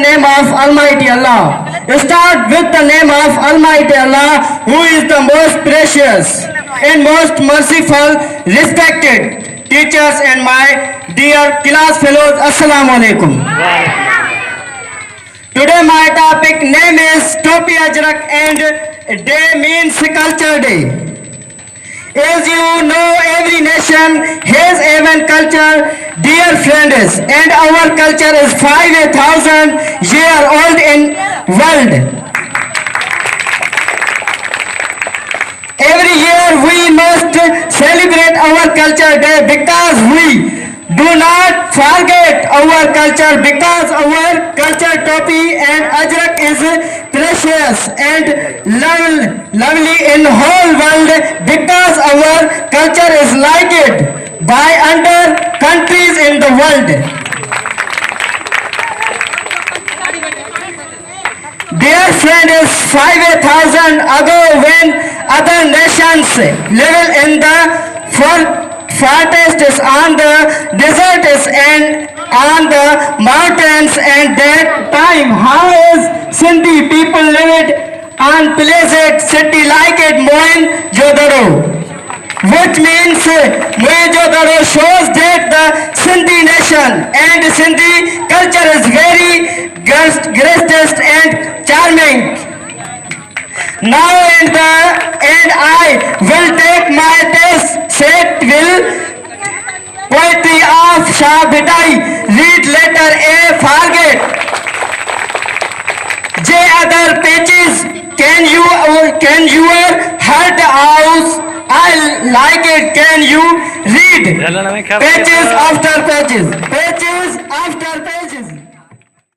name of Almighty Allah. Start with the name of Almighty Allah, who is the most precious and most merciful, respected teachers and my dear class fellows. Assalamu alaikum. Today my topic name is Topi Ajrak and day means Culture Day. As you know, every nation has even culture, dear friends, and our culture is 5,000 year old in world. Every year we must celebrate our culture day because we do not forget our culture, because our culture Topi and Ajrak is precious and lovely in whole world, because our culture is liked by other countries in the world. Dear friends, 5,000 ago when other nations live in the forests, on the deserts and on the mountains, and that time how is Sindhi people lived on pleasant city like it Mohenjo-daro, which means Mohenjo-daro shows that the Sindhi nation and Sindhi culture is very gracious and charming. Now and I will take my test set will poetry of Shah Bhitai, read letter A, forget J other pages, can your heart house, I like it, can you read pages after pages, pages after pages.